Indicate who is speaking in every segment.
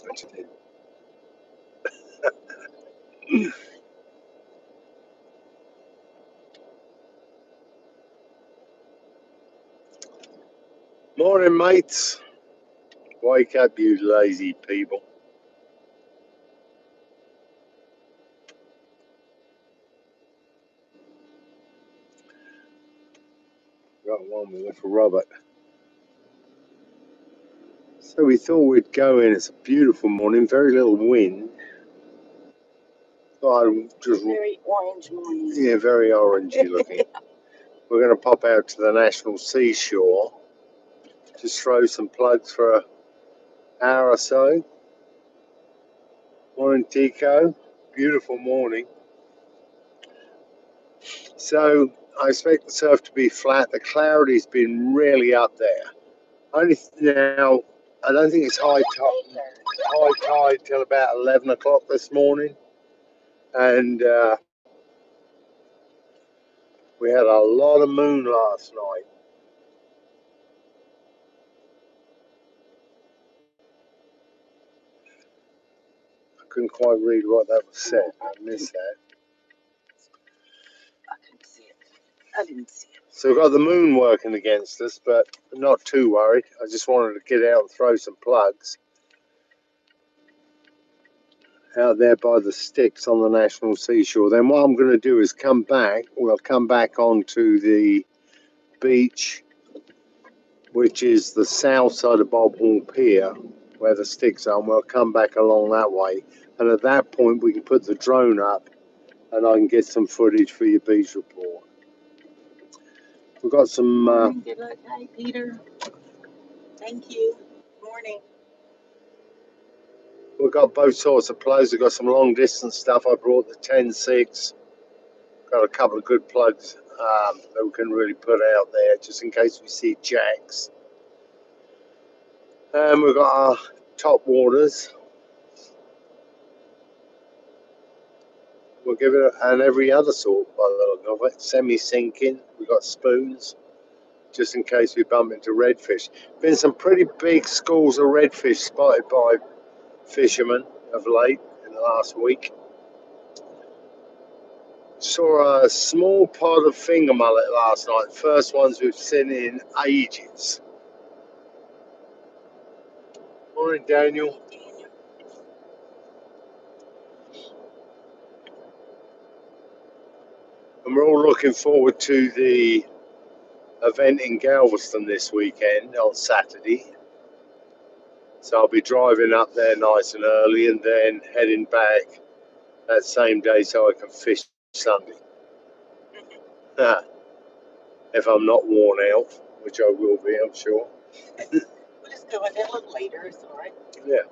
Speaker 1: Actually. Morning, mates. Wake up, you lazy people. Got one with little Robert. So we thought we'd go in. It's a beautiful morning, very little wind. Thought I'd just,
Speaker 2: Very orange morning.
Speaker 1: yeah, very orangey looking. We're going to pop out to the National Seashore. Just throw some plugs for an hour or so. Morning, Tico. Beautiful morning. So I expect the surf to be flat. The clarity's been really up there. Only now, I don't think it's high tide till about 11 o'clock this morning. And we had a lot of moon last night. I couldn't quite read what that was said. I missed that.
Speaker 2: I couldn't see it. I didn't see it.
Speaker 1: So we've got the moon working against us, but I'm not too worried. I just wanted to get out and throw some plugs out there by the sticks on the National Seashore. Then what I'm going to do is come back. We'll come back onto the beach, which is the south side of Bob Hall Pier, where the sticks are, and we'll come back along that way. And at that point, we can put the drone up, and I can get some footage for your beach report. We've got some...
Speaker 2: Good luck. Hi, Peter. Thank you. Morning.
Speaker 1: We've got both sorts of plugs. We've got some long distance stuff. I brought the 10.6. Got a couple of good plugs that we can really put out there just in case we see jacks. And we've got our top waters. We'll give it and every other sort by the look of it. Semi-sinking. We've got spoons just in case we bump into redfish. Been some pretty big schools of redfish spotted by fishermen of late in the last week. Saw a small pod of finger mullet last night. First ones we've seen in ages. Morning, Daniel. And we're all looking forward to the event in Galveston this weekend on Saturday. So I'll be driving up there nice and early and then heading back that same day so I can fish Sunday. If I'm not worn out, which I will be, I'm sure.
Speaker 2: We'll just go in a little later. It's all right.
Speaker 1: Yeah.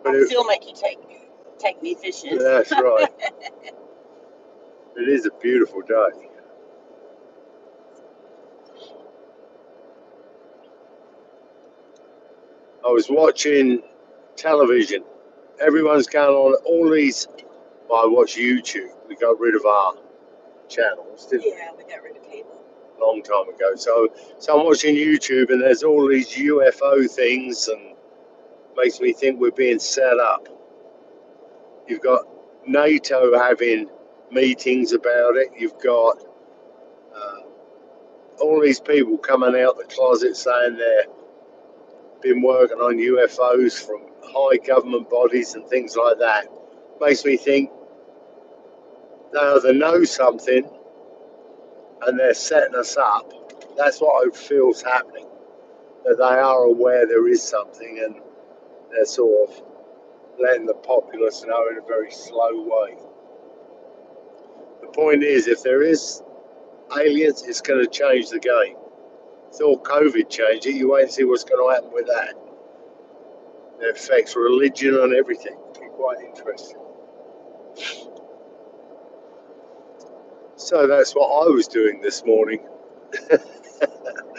Speaker 2: I'll still make you take me fishing.
Speaker 1: That's right. It is a beautiful day. I was watching television. Everyone's going on all these. Well, I watch YouTube. We got rid of our channels, didn't we?
Speaker 2: Yeah, we got rid of cable.
Speaker 1: Long time ago. So I'm watching YouTube and there's all these UFO things and makes me think we're being set up. You've got NATO having meetings about it. You've got all these people coming out the closet saying they've been working on UFOs from high government bodies and things like that. Makes me think they either know something and they're setting us up. That's what I feel is happening. That they are aware there is something and they're sort of letting the populace know in a very slow way. The point is, if there is aliens, it's going to change the game. Thought COVID changed it. You wait and see what's going to happen with that. It affects religion and everything. It'll be quite interesting. So that's what I was doing this morning.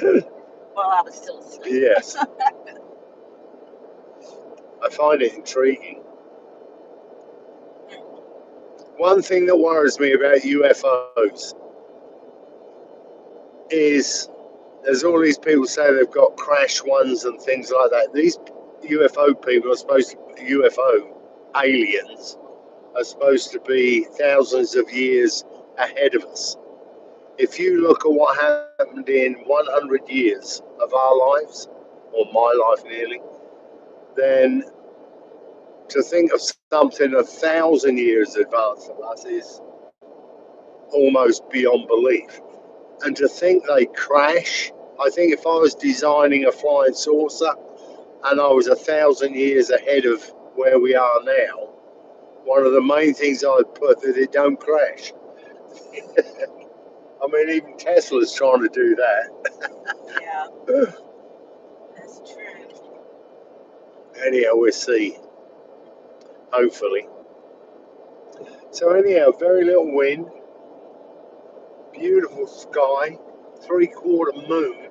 Speaker 2: Well, I was still asleep.
Speaker 1: Yes. I find it intriguing. One thing that worries me about UFOs is there's all these people say they've got crash ones and things like that. These UFO people are supposed to, UFO aliens are supposed to be thousands of years ahead of us. If you look at what happened in 100 years of our lives, or my life nearly, then to think of something 1,000 years advanced of us is almost beyond belief. And to think they crash, I think if I was designing a flying saucer and I was 1,000 years ahead of where we are now, one of the main things I'd put that it don't crash. I mean, even Tesla's trying to do that.
Speaker 2: Yeah, that's true.
Speaker 1: Anyhow, we'll see. Hopefully. So anyhow, very little wind, beautiful sky, 3/4 moon.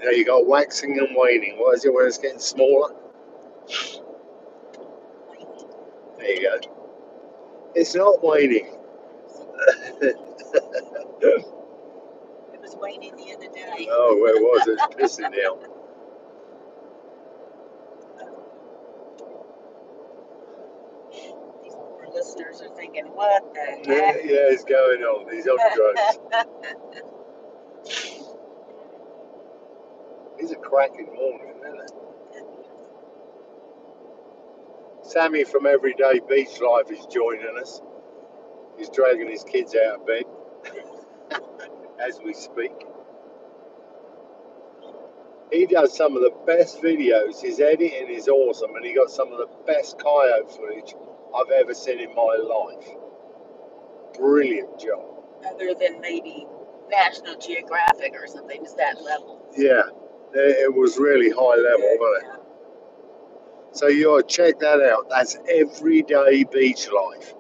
Speaker 1: Now you got waxing and waning. What is it when it's getting smaller? There you go. It's not waning.
Speaker 2: It was waiting the other day.
Speaker 1: Oh, where was it? It's pissing down.
Speaker 2: These poor listeners are thinking, what the
Speaker 1: Yeah,
Speaker 2: heck?
Speaker 1: yeah, it's going on. He's on drugs. It's a cracking morning, isn't it? Sammy from Everyday Beach Life is joining us. He's dragging his kids out of bed as we speak. He does some of the best videos. His editing is awesome, and he got some of the best coyote footage I've ever seen in my life. Brilliant job.
Speaker 2: Other than maybe National Geographic or something, is that level?
Speaker 1: Yeah, it was really high level, wasn't it? So you ought to check that out. That's Everyday Beach Life.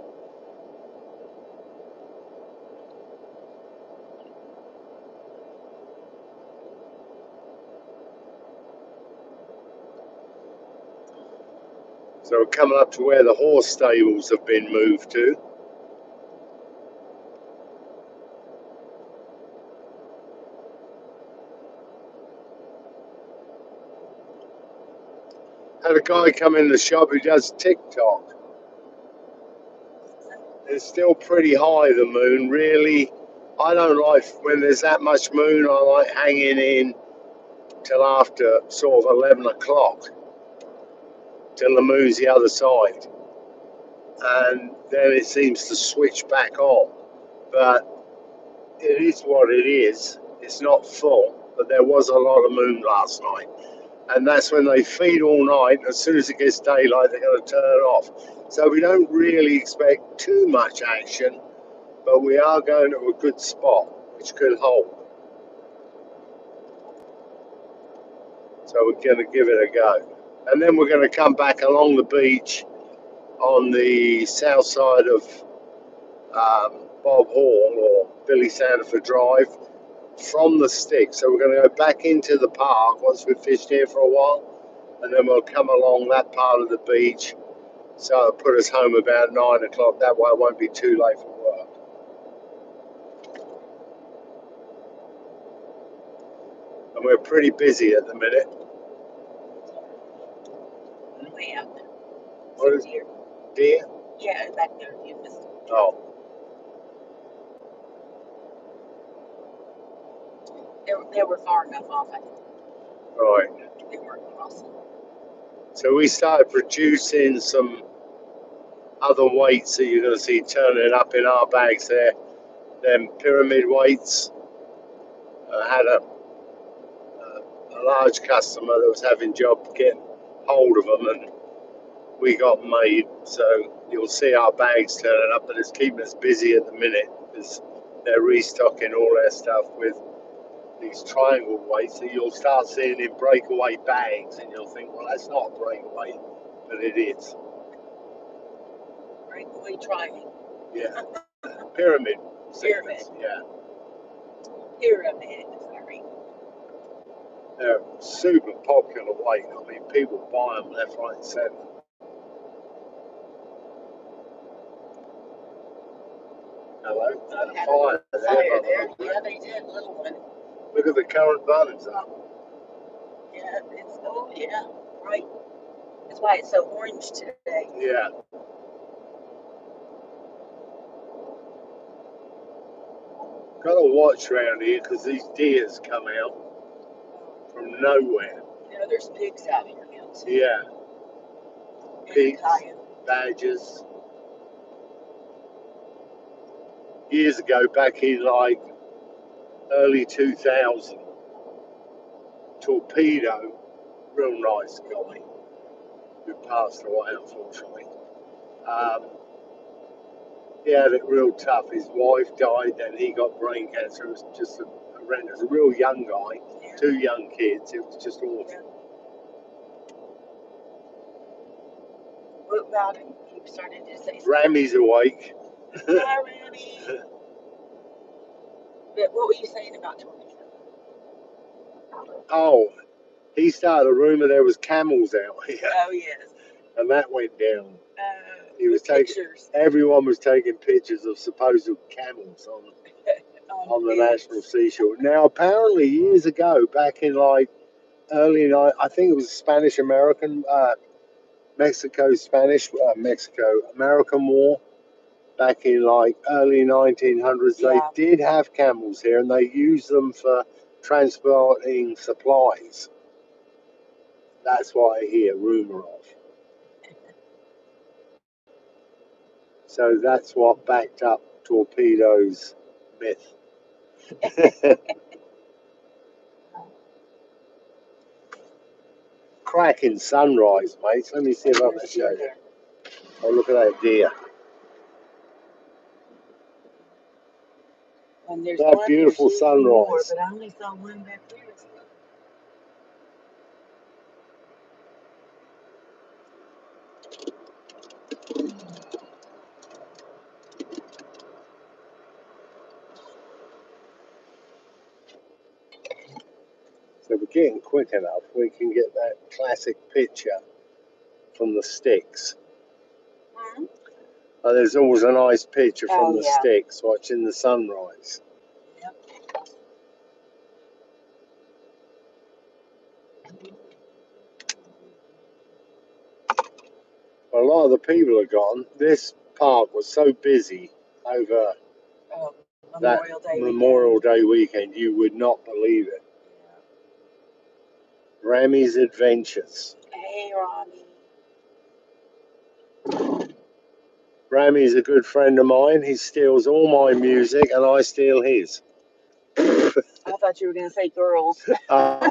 Speaker 1: So we're coming up to where the horse stables have been moved to. Had a guy come in the shop who does TikTok. It's still pretty high, the moon. Really, I don't like when there's that much moon. I like hanging in till after sort of 11 o'clock, till the moon's the other side. And then it seems to switch back on. But it is what it is. It's not full, but there was a lot of moon last night. And that's when they feed all night. As soon as it gets daylight, they're going to turn it off. So we don't really expect too much action, but we are going to a good spot, which could hold. So we're going to give it a go. And then we're going to come back along the beach on the south side of Bob Hall or Billy Sandifer Drive from the stick. So we're going to go back into the park once we've fished here for a while, and then we'll come along that part of the beach. So it'll put us home about 9 o'clock. That way it won't be too late for work. And we're pretty busy at the minute.
Speaker 2: Way out there.
Speaker 1: What is
Speaker 2: Deer.
Speaker 1: deer?
Speaker 2: Yeah, back there. You missed it.
Speaker 1: Oh,
Speaker 2: They were far enough off, I think.
Speaker 1: right.
Speaker 2: They weren't crossing.
Speaker 1: So we started producing some other weights that you're going to see turning up in our bags there. Them pyramid weights. I had a large customer that was having job getting hold of them, and we got made. So you'll see our bags turning up, but it's keeping us busy at the minute because they're restocking all their stuff with these triangle weights that you'll start seeing in breakaway bags, and you'll think, well, that's not a breakaway, but it is.
Speaker 2: Breakaway triangle.
Speaker 1: Yeah, pyramid.
Speaker 2: Pyramid.
Speaker 1: Yeah,
Speaker 2: Pyramid. Sorry.
Speaker 1: they're super popular weight. I mean, people buy them left, right, and centre. Hello, had a fire there.
Speaker 2: Fire there. Yeah, they did. Little one.
Speaker 1: Look at the current buttons up.
Speaker 2: Yeah, it's, oh yeah, right. That's why it's so orange today.
Speaker 1: Yeah. Got to watch around here because these deers come out from nowhere.
Speaker 2: You know, there's pigs out here now too.
Speaker 1: Yeah.
Speaker 2: And
Speaker 1: Pigs,
Speaker 2: coyotes.
Speaker 1: badgers. Years ago, back in like early 2000, Torpedo, real nice guy, who passed away unfortunately. He had it real tough. His wife died, then he got brain cancer. It was just horrendous. A real young guy,
Speaker 2: Yeah.
Speaker 1: 2 young kids. It was just awful.
Speaker 2: Yeah. What about him? You started to say something.
Speaker 1: Rammy's awake.
Speaker 2: Hi, Rami. But what were you saying about Torpedo?
Speaker 1: Oh, he started a rumor there was camels out here,
Speaker 2: Oh yes.
Speaker 1: and that went down. He
Speaker 2: With
Speaker 1: was taking.
Speaker 2: pictures
Speaker 1: Everyone was taking pictures of supposed camels on the
Speaker 2: pigs.
Speaker 1: national seashore. Now, apparently, years ago, back in like early night, I think it was Spanish American, Mexico American War. Back in like early 1900s,
Speaker 2: Yeah.
Speaker 1: they did have camels here, and they used them for transporting supplies. That's what I hear rumor of. So that's what backed up Torpedo's myth. Cracking sunrise, mate. Let me see if I can show you. Oh, look at that deer.
Speaker 2: And there's
Speaker 1: That
Speaker 2: one,
Speaker 1: beautiful
Speaker 2: there's usually more,
Speaker 1: sunrise.
Speaker 2: but I only saw one back there.
Speaker 1: So if we're getting quick enough, we can get that classic picture from the sticks.
Speaker 2: Hmm?
Speaker 1: Oh, there's always a nice picture from
Speaker 2: Oh,
Speaker 1: the
Speaker 2: yeah.
Speaker 1: sticks watching the sunrise.
Speaker 2: Yep.
Speaker 1: Well, a lot of the people are gone. This park was so busy over
Speaker 2: Oh,
Speaker 1: that
Speaker 2: Memorial Day
Speaker 1: Memorial
Speaker 2: weekend.
Speaker 1: Day weekend, you would not believe it. Rammy's Adventures.
Speaker 2: Hey, Ronnie.
Speaker 1: Rammy's a good friend of mine. He steals all my music and I steal his.
Speaker 2: I thought you were going to say girls.
Speaker 1: Uh,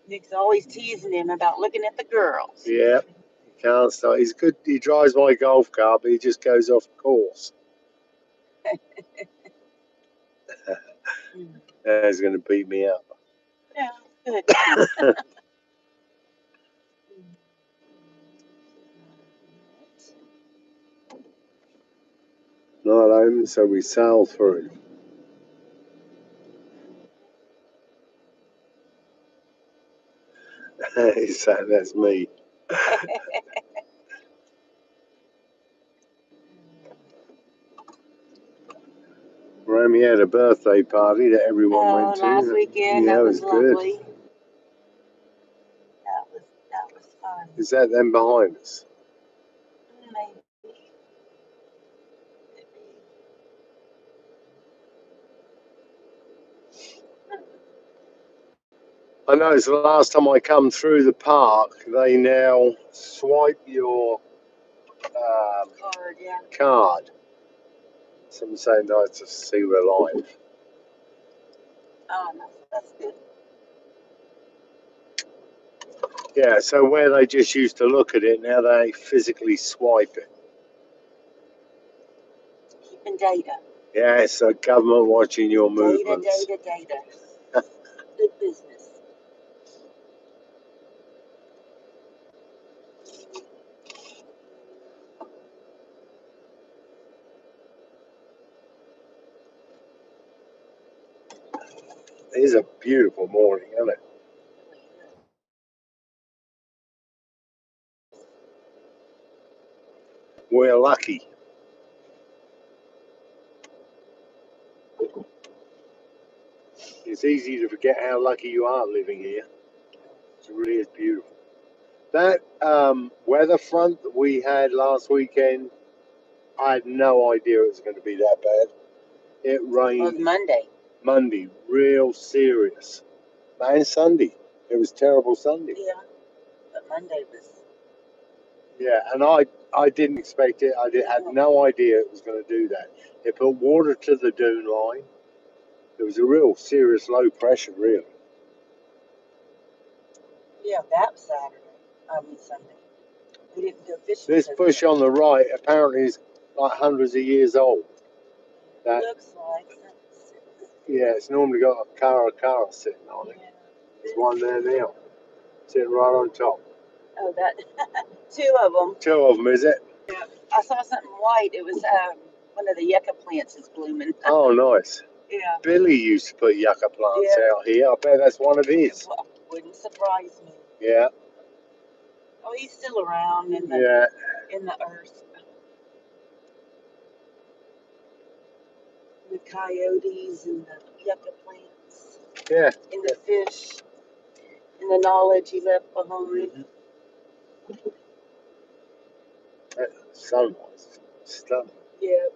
Speaker 2: Nick's always teasing him about looking at the girls.
Speaker 1: yeah, he can't stop. He's good. He drives my golf cart, but he just goes off course. He's going to beat me up.
Speaker 2: Yeah, good.
Speaker 1: Not home, so we sail through. That's me. Rami had a birthday party that everyone went to.
Speaker 2: Last weekend,
Speaker 1: Yeah,
Speaker 2: that
Speaker 1: it
Speaker 2: was
Speaker 1: was good.
Speaker 2: lovely. That was fun.
Speaker 1: Is that them behind us?
Speaker 2: Maybe.
Speaker 1: I noticed the last time I come through the park, they now swipe your
Speaker 2: Card, yeah.
Speaker 1: card. Some say no, to see we're live.
Speaker 2: Oh, no, that's good.
Speaker 1: Yeah, so where they just used to look at it, now they physically swipe it.
Speaker 2: Keeping data.
Speaker 1: Yeah, it's a government watching your movements.
Speaker 2: Data. Good business.
Speaker 1: It is a beautiful morning, isn't it? We're lucky. It's easy to forget how lucky you are living here. It really is beautiful. That weather front that we had last weekend, I had no idea it was going to be that bad. It
Speaker 2: Well, it was
Speaker 1: rained
Speaker 2: Monday.
Speaker 1: Monday, real serious. And Sunday. It was terrible Sunday.
Speaker 2: Yeah, but Monday was.
Speaker 1: Yeah, and I didn't expect it. Had no idea it was going to do that. It put water to the dune line. It was a real serious low pressure, really.
Speaker 2: Yeah, that was Sunday. We didn't go fishing.
Speaker 1: This
Speaker 2: because
Speaker 1: bush on the right apparently is like hundreds of years old. That,
Speaker 2: looks like.
Speaker 1: yeah, it's normally got a cara sitting on it.
Speaker 2: Yeah.
Speaker 1: There's one there now, sitting right on top.
Speaker 2: Oh, that. Two of them.
Speaker 1: Two of them, is it?
Speaker 2: Yeah. I saw something white. It was one of the yucca plants is blooming.
Speaker 1: Oh, nice.
Speaker 2: Yeah.
Speaker 1: Billy used to put yucca plants out here. I bet that's one of his.
Speaker 2: Well, wouldn't surprise me.
Speaker 1: Yeah.
Speaker 2: Oh, he's still around in the earth. The coyotes and the yucca plants.
Speaker 1: Yeah.
Speaker 2: And the fish. And the knowledge he left behind.
Speaker 1: That sunrise, stunning.
Speaker 2: Yeah.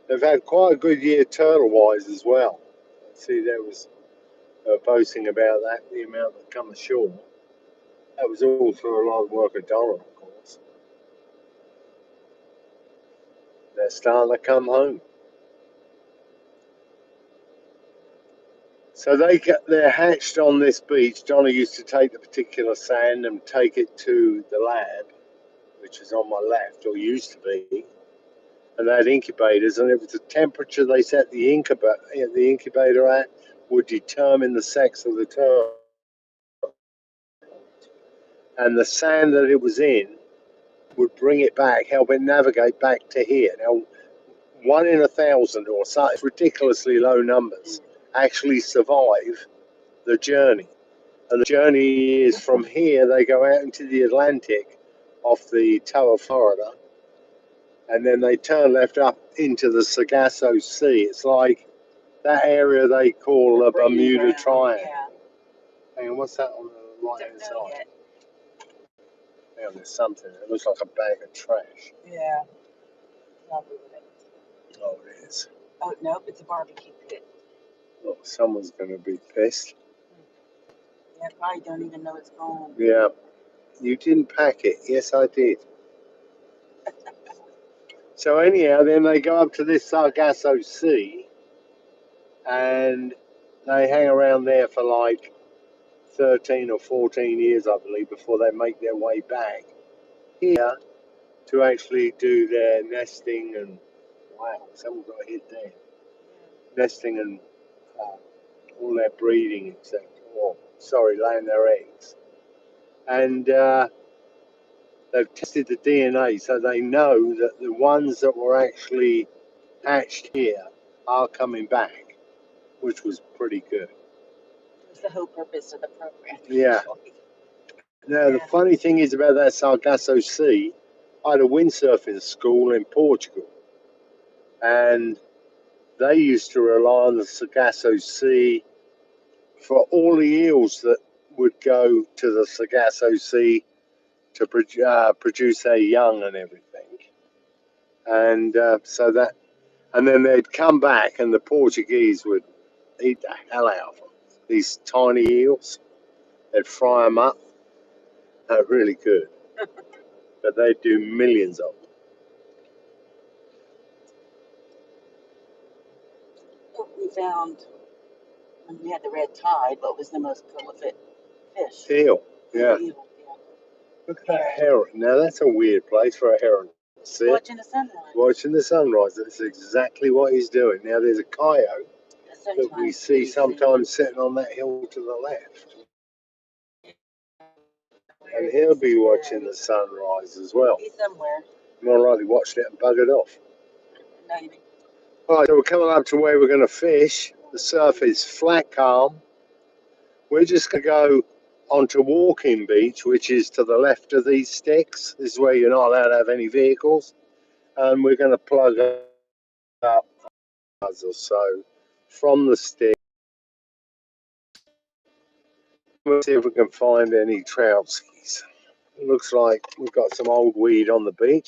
Speaker 1: They've had quite a good year turtle-wise as well. See, there was boasting about that, the amount that come ashore. That was all through a lot of work of Donna, of course. They're starting to come home. So they're hatched on this beach. Donna used to take the particular sand and take it to the lab, which is on my left, or used to be. And they had incubators, and it was the temperature they set the incubator at would determine the sex of the turtle. And the sand that it was in would bring it back, help it navigate back to here. Now, 1 in 1,000 or such ridiculously low numbers actually survive the journey. And the journey is from here, they go out into the Atlantic off the toe of Florida, and then they turn left up into the Sargasso Sea. It's like that area they call the Bermuda Triangle.
Speaker 2: Yeah.
Speaker 1: Hang on, what's that on the right hand side? Hang on, there's something. It looks like a bag of trash.
Speaker 2: Yeah.
Speaker 1: Oh, it is.
Speaker 2: Oh, nope, it's a barbecue pit.
Speaker 1: Oh, someone's going to be pissed.
Speaker 2: Yeah, probably don't even know it's gone.
Speaker 1: Yeah. You didn't pack it. Yes, I did. So anyhow, then they go up to this Sargasso Sea, and they hang around there for like 13 or 14 years, I believe, before they make their way back here to actually do their nesting and, wow, someone got hit there. Nesting and all their breeding, etc. Oh, sorry, laying their eggs. And they've tested the DNA, so they know that the ones that were actually hatched here are coming back, which was pretty good.
Speaker 2: It's the whole purpose of the program.
Speaker 1: Yeah. Now, the funny thing is about that Sargasso Sea, I had a windsurfing school in Portugal, and they used to rely on the Sargasso Sea for all the eels that would go to the Sargasso Sea to produce their young and everything. And and then they'd come back, and the Portuguese would eat the hell out of them. These tiny eels, they'd fry them up. They're really good, but they'd do millions of them.
Speaker 2: We found when we had the red tide, what was the most prolific fish?
Speaker 1: Eel, yeah.
Speaker 2: Eel, yeah.
Speaker 1: Look at that heron. Now that's a weird place for a heron to sit.
Speaker 2: Watching the sunrise.
Speaker 1: Watching the sunrise. That's exactly what he's doing. Now there's a coyote that we see sometimes sitting on that hill to the left. And he'll be watching the sunrise as well.
Speaker 2: He's somewhere.
Speaker 1: More likely watched it and buggered off.
Speaker 2: Maybe.
Speaker 1: Alright, so we're coming up to where we're going to fish. The surf is flat calm. We're just going to go onto Walking Beach, which is to the left of these sticks. This is where you're not allowed to have any vehicles. And we're going to plug up or so from the stick. We'll see if we can find any troutskies. Looks like we've got some old weed on the beach.